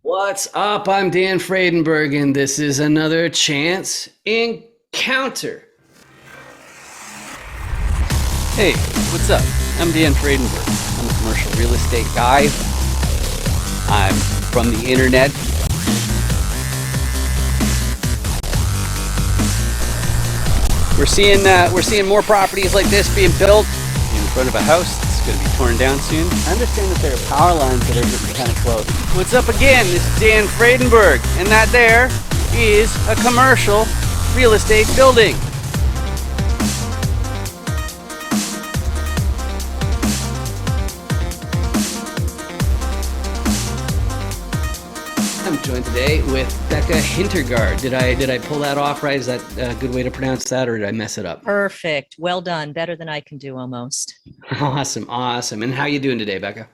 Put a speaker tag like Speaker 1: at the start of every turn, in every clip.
Speaker 1: What's up? I'm Dan Fredenberg, and this is another Chance Encounter.
Speaker 2: Hey, what's up? I'm Dan Fredenberg. I'm a commercial real estate guy. I'm from the internet. We're seeing more properties like this being built in front of a house that's going to be torn down soon. I understand that there are power lines that are getting kind of close. What's up again? This is Dan Fredenberg, and that there is a commercial real estate building.
Speaker 1: I'm joined today with Becca Hintergardt. Did I pull that off right? Is that a good way to pronounce that, or did I mess it up?
Speaker 3: Perfect. Well done. Better than I can do almost.
Speaker 1: Awesome. And how you doing today, Becca?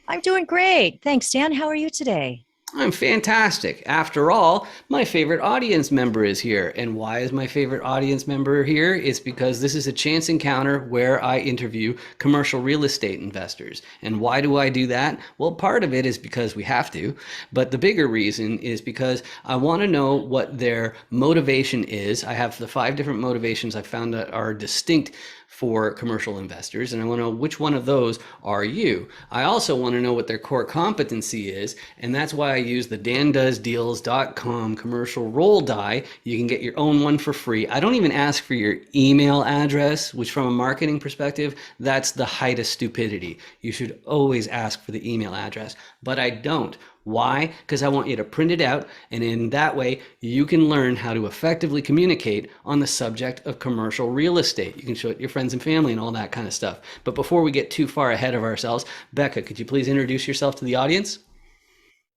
Speaker 3: I'm doing great. Thanks, Dan. How are you today?
Speaker 1: I'm fantastic. After all, my favorite audience member is here. And why is my favorite audience member here? It's because this is a chance encounter where I interview commercial real estate investors. And why do I do that? Well, part of it is because we have to, but the bigger reason is because I want to know what their motivation is. I have the 5 different motivations I found that are distinct for commercial investors, and I want to know which one of those are you. I also want to know what their core competency is, and that's why I use the dandoesdeals.com commercial roll die. You can get your own one for free. I don't even ask for your email address, which from a marketing perspective, that's the height of stupidity. You should always ask for the email address, but I don't. Why? Because I want you to print it out, and in that way you can learn how to effectively communicate on the subject of commercial real estate. You can show it to your friends and family and all that kind of stuff. But before we get too far ahead of ourselves, Becca, could you please introduce yourself to the audience?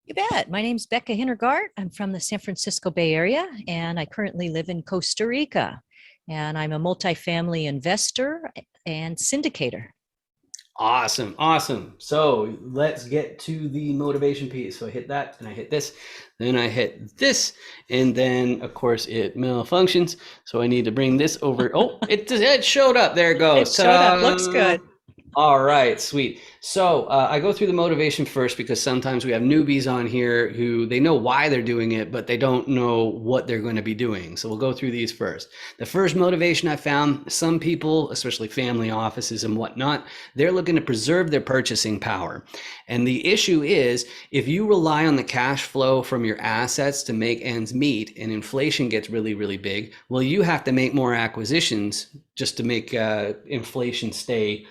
Speaker 3: You bet. My name's Becca Hintergardt. I'm from the San Francisco Bay Area, and I currently live in Costa Rica. And I'm a multifamily investor and syndicator.
Speaker 1: Awesome. So let's get to the motivation piece. So I hit that, and I hit this, then I hit this, and then of course it malfunctions. So I need to bring this over. Oh, it showed up. There it goes.
Speaker 3: It showed up. Looks good.
Speaker 1: All right, sweet. So I go through the motivation first because sometimes we have newbies on here who they know why they're doing it, but they don't know what they're going to be doing. So we'll go through these first. The first motivation I found, some people, especially family offices and whatnot, they're looking to preserve their purchasing power. And the issue is, if you rely on the cash flow from your assets to make ends meet and inflation gets really, really big, well, you have to make more acquisitions just to make inflation stay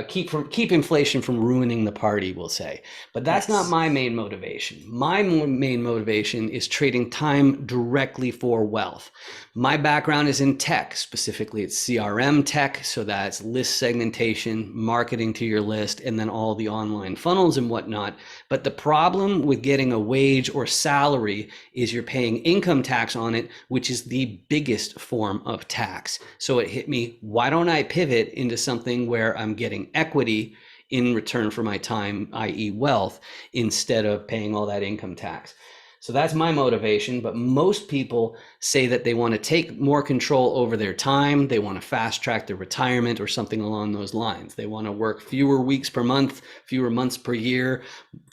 Speaker 1: keep inflation from ruining the party, we'll say. But that's not my main motivation. My main motivation is trading time directly for wealth. My background is in tech, specifically it's CRM tech, so that's list segmentation, marketing to your list, and then all the online funnels and whatnot. But the problem with getting a wage or salary is you're paying income tax on it, which is the biggest form of tax. So it hit me, why don't I pivot into something where I'm getting equity in return for my time, i.e. wealth, instead of paying all that income tax? So that's my motivation. But most people say that they want to take more control over their time. They want to fast track their retirement or something along those lines. They want to work fewer weeks per month, fewer months per year,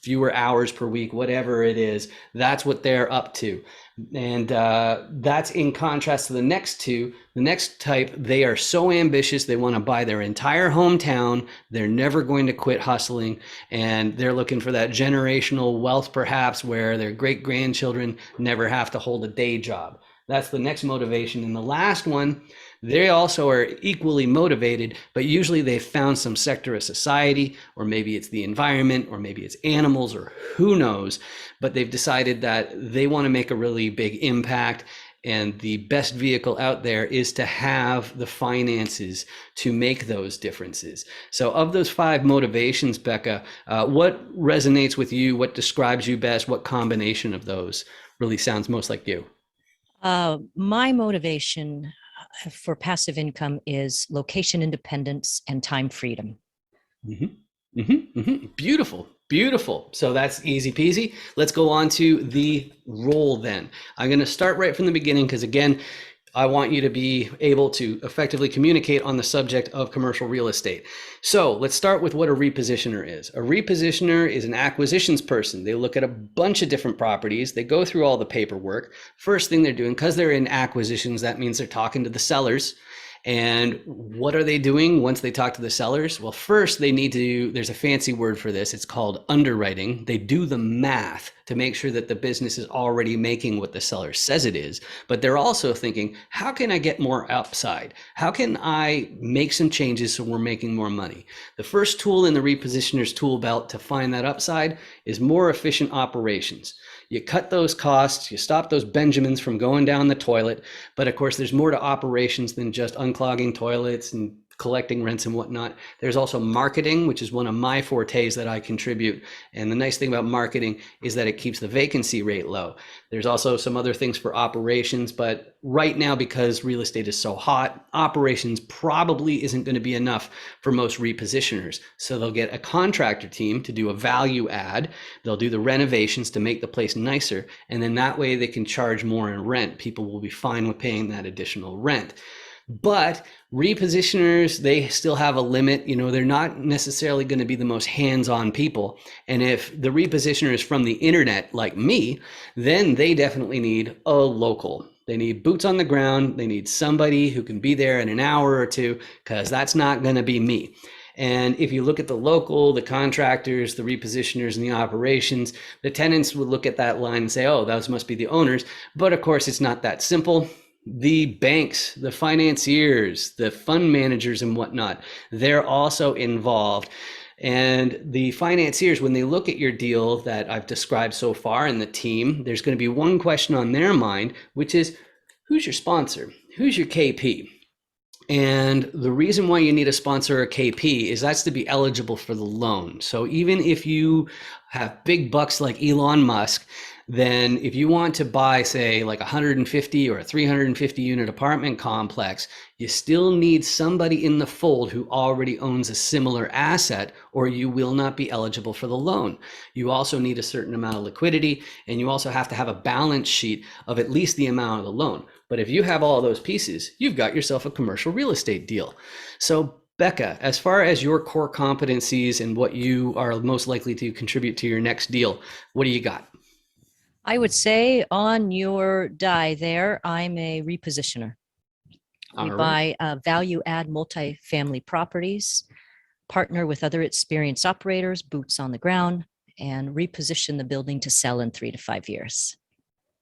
Speaker 1: fewer hours per week, whatever it is. That's what they're up to. And that's in contrast to the next two. The next type, they are so ambitious, they want to buy their entire hometown. They're never going to quit hustling. And they're looking for that generational wealth, perhaps, where their great grandchildren never have to hold a day job. That's the next motivation. And the last one, they also are equally motivated, but usually they've found some sector of society, or maybe it's the environment, or maybe it's animals, or who knows, but they've decided that they want to make a really big impact. And the best vehicle out there is to have the finances to make those differences. So of those 5 motivations, Becca, what resonates with you? What describes you best? What combination of those really sounds most like you?
Speaker 3: My motivation for passive income is location independence and time freedom.
Speaker 1: Beautiful. So that's easy peasy. Let's go on to the role then. I'm going to start right from the beginning because, again, I want you to be able to effectively communicate on the subject of commercial real estate. So let's start with what a repositioner is. A repositioner is an acquisitions person. They look at a bunch of different properties. They go through all the paperwork. First thing they're doing, because they're in acquisitions, that means they're talking to the sellers. And what are they doing once they talk to the sellers? Well, first they need to, there's a fancy word for this. It's called underwriting. They do the math to make sure that the business is already making what the seller says it is. But they're also thinking, how can I get more upside? How can I make some changes so we're making more money? The first tool in the repositioner's tool belt to find that upside is more efficient operations. You cut those costs, you stop those Benjamins from going down the toilet. But of course, there's more to operations than just unclogging toilets and collecting rents and whatnot. There's also marketing, which is one of my fortes that I contribute. And the nice thing about marketing is that it keeps the vacancy rate low. There's also some other things for operations, but right now, because real estate is so hot, operations probably isn't going to be enough for most repositioners. So they'll get a contractor team to do a value add. They'll do the renovations to make the place nicer. And then that way they can charge more in rent. People will be fine with paying that additional rent. But repositioners, they still have a limit. They're not necessarily going to be the most hands-on people. And if the repositioner is from the internet like me, then they definitely need a local. They need boots on the ground. They need somebody who can be there in an hour or two, because that's not going to be me. And if you look at the local, the contractors, the repositioners, and the operations, the tenants would look at that line and say, oh, those must be the owners. But of course, it's not that simple. The banks, the financiers, the fund managers and whatnot, they're also involved. And the financiers, when they look at your deal that I've described so far and the team, there's going to be one question on their mind, which is, who's your sponsor? Who's your KP? And the reason why you need a sponsor or KP is that's to be eligible for the loan. So even if you have big bucks like Elon Musk, then if you want to buy, say, like 150 or a 350 unit apartment complex, you still need somebody in the fold who already owns a similar asset, or you will not be eligible for the loan. You also need a certain amount of liquidity, and you also have to have a balance sheet of at least the amount of the loan. But if you have all those pieces, you've got yourself a commercial real estate deal. So Becca, as far as your core competencies and what you are most likely to contribute to your next deal, what do you got?
Speaker 3: I would say on your die there, I'm a repositioner. We
Speaker 1: All right.
Speaker 3: buy value add multifamily properties, partner with other experienced operators, boots on the ground, and reposition the building to sell in 3 to 5 years.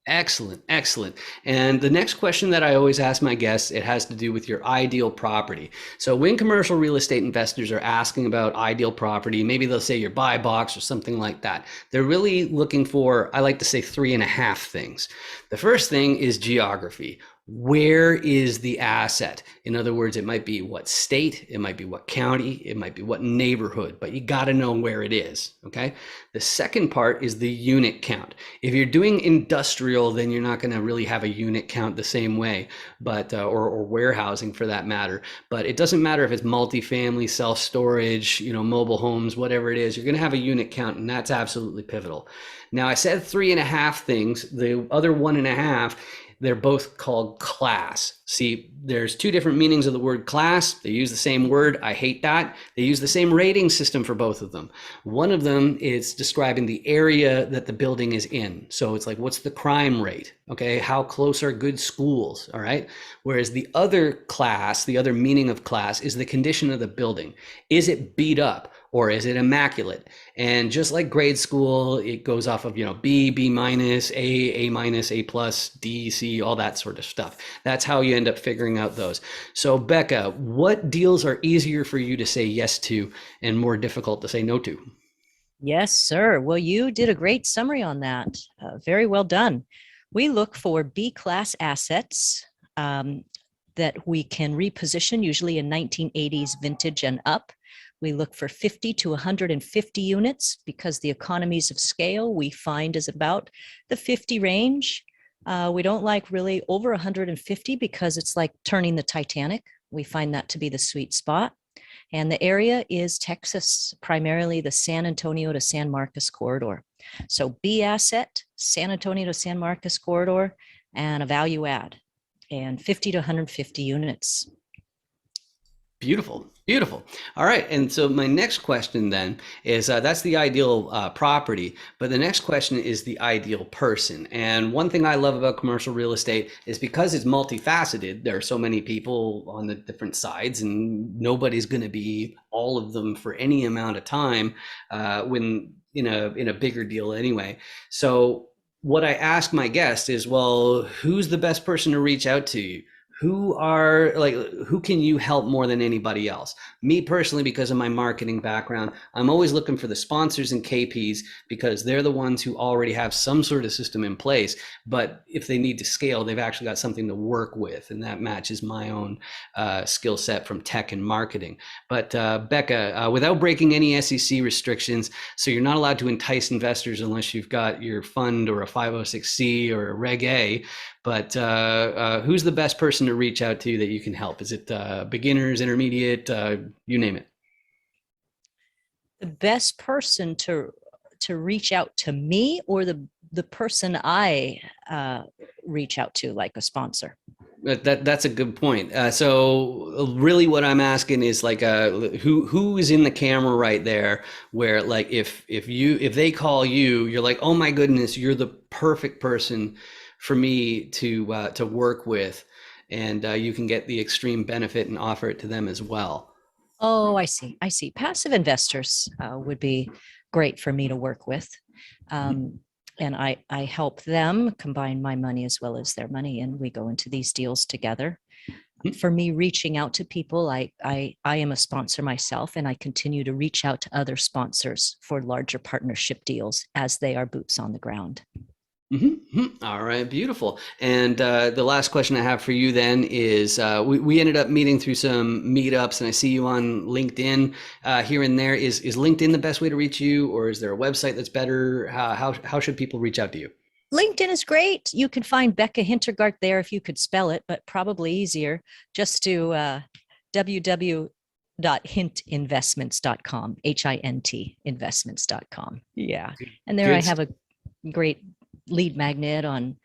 Speaker 1: Excellent, excellent. And the next question that I always ask my guests, it has to do with your ideal property. So when commercial real estate investors are asking about ideal property, maybe they'll say your buy box or something like that. They're really looking for, I like to say, 3.5 things. The first thing is geography. Where is the asset? In other words, it might be what state, it might be what county, it might be what neighborhood, but you got to know where it is, okay? The second part is the unit count. If you're doing industrial, then you're not going to really have a unit count the same way, but or warehousing for that matter. But it doesn't matter if it's multifamily, self-storage, mobile homes, whatever it is, you're going to have a unit count, and that's absolutely pivotal. Now, I said 3.5 things. The other 1.5, they're both called class. See, there's 2 different meanings of the word class. They use the same word. I hate that. They use the same rating system for both of them. One of them is describing the area that the building is in. So it's like, what's the crime rate? Okay, how close are good schools? All right. Whereas the other class, the other meaning of class is the condition of the building. Is it beat up? Or is it immaculate? And just like grade school, it goes off of, B, B minus, A minus, A plus, D, C, all that sort of stuff. That's how you end up figuring out those. So Becca, what deals are easier for you to say yes to and more difficult to say no to?
Speaker 3: Yes, sir. Well, you did a great summary on that. Very well done. We look for B-class assets that we can reposition, usually in 1980s vintage and up. We look for 50 to 150 units because the economies of scale we find is about the 50 range. We don't like really over 150 because it's like turning the Titanic. We find that to be the sweet spot. And the area is Texas, primarily the San Antonio to San Marcos corridor. So B asset, San Antonio to San Marcos corridor, and a value add. and 50 to 150 units.
Speaker 1: Beautiful, beautiful. All right, and so my next question then is that's the ideal property, but the next question is the ideal person. And one thing I love about commercial real estate is because it's multifaceted. There are so many people on the different sides, and nobody's going to be all of them for any amount of time when in a bigger deal anyway. So what I ask my guest is, well, who's the best person to reach out to? Who can you help more than anybody else? Me personally, because of my marketing background, I'm always looking for the sponsors and KPs because they're the ones who already have some sort of system in place. But if they need to scale, they've actually got something to work with, and that matches my own skill set from tech and marketing. But Becca, without breaking any SEC restrictions, so you're not allowed to entice investors unless you've got your fund or a 506C or a Reg A. But who's the best person to reach out to that you can help? Is it beginners, intermediate, you name it?
Speaker 3: The best person to reach out to me, or the person I reach out to, like a sponsor?
Speaker 1: That's a good point. So really what I'm asking is like who is in the camera right there, where like if they call you, you're like, oh my goodness, you're the perfect person for me to work with, and you can get the extreme benefit and offer it to them as well.
Speaker 3: Oh, I see. I see. Passive investors would be great for me to work with. And I help them combine my money as well as their money, and we go into these deals together. For me, reaching out to people, I am a sponsor myself, and I continue to reach out to other sponsors for larger partnership deals as they are boots on the ground.
Speaker 1: All right, beautiful. And the last question I have for you then is we ended up meeting through some meetups, and I see you on LinkedIn here and there. Is LinkedIn the best way to reach you, or is there a website that's better? How should people reach out to you?
Speaker 3: LinkedIn is great. You can find Becca Hintergardt there if you could spell it, but probably easier just to www.hintinvestments.com, HINT investments.com. Yeah. And there I have a great lead magnet on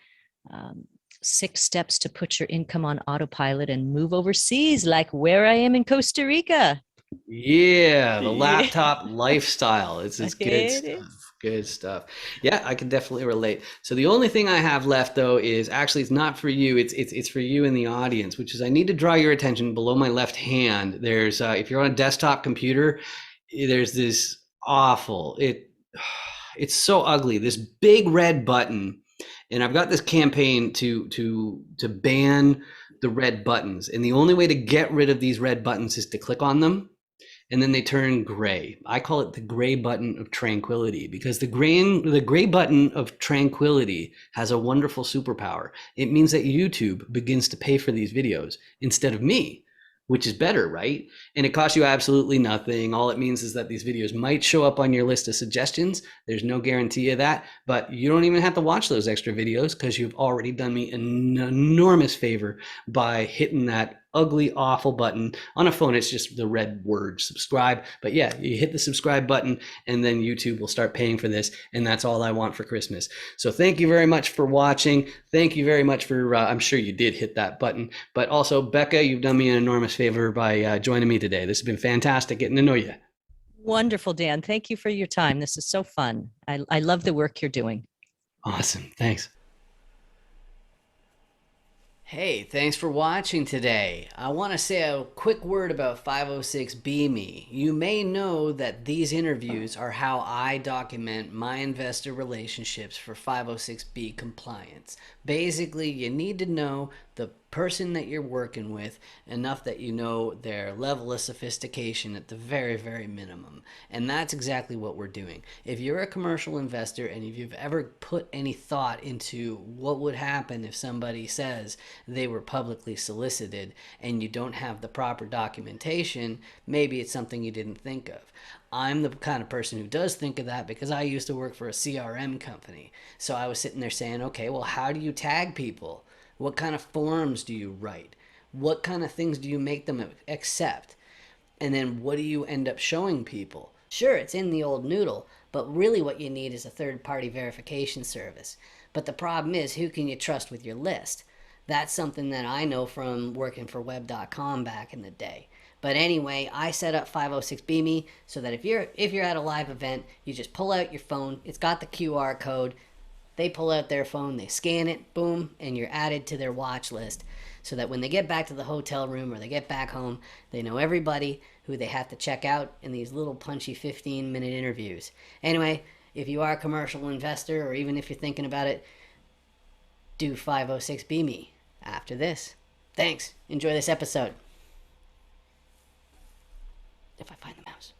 Speaker 3: 6 steps to put your income on autopilot and move overseas, like where I am in Costa Rica.
Speaker 1: Yeah, the
Speaker 3: Yeah.
Speaker 1: laptop lifestyle. It's good stuff. Good stuff. Yeah, I can definitely relate. So the only thing I have left though is actually it's not for you. It's for you in the audience, which is I need to draw your attention below my left hand. There's if you're on a desktop computer, there's this awful it's so ugly. This big red button, and I've got this campaign to ban the red buttons. And the only way to get rid of these red buttons is to click on them, and then they turn gray. I call it the gray button of tranquility, because the gray button of tranquility has a wonderful superpower. It means that YouTube begins to pay for these videos instead of me, which is better, right? And it costs you absolutely nothing. All it means is that these videos might show up on your list of suggestions. There's no guarantee of that, but you don't even have to watch those extra videos because you've already done me an enormous favor by hitting that ugly, awful button. On a phone, it's just the red word subscribe. But yeah, you hit the subscribe button and then YouTube will start paying for this. And that's all I want for Christmas. So thank you very much for watching. Thank you very much for, I'm sure you did hit that button. But also, Becca, you've done me an enormous favor by joining me today. This has been fantastic getting to know you.
Speaker 3: Wonderful, Dan. Thank you for your time. This is so fun. I love the work you're doing.
Speaker 1: Awesome. Thanks. Hey, thanks for watching today. I want to say a quick word about 506B Me. You may know that these interviews are how I document my investor relationships for 506B compliance. Basically, you need to know the person that you're working with enough that you know their level of sophistication at the very, very minimum. And that's exactly what we're doing. If you're a commercial investor and if you've ever put any thought into what would happen if somebody says they were publicly solicited and you don't have the proper documentation, maybe it's something you didn't think of. I'm the kind of person who does think of that because I used to work for a CRM company. So I was sitting there saying, okay, well, how do you tag people? What kind of forms do you write? What kind of things do you make them accept? And then what do you end up showing people? Sure, it's in the old noodle, but really what you need is a third-party verification service. But the problem is, who can you trust with your list?
Speaker 4: That's something that I know from working for web.com back in the day. But anyway, I set up 506 Me so that if you're at a live event, you just pull out your phone. It's got the QR code. They pull out their phone, they scan it, boom, and you're added to their watch list. So that when they get back to the hotel room or they get back home, they know everybody who they have to check out in these little punchy 15-minute interviews. Anyway, if you are a commercial investor or even if you're thinking about it, do 506 Me after this. Thanks. Enjoy this episode. If I find them.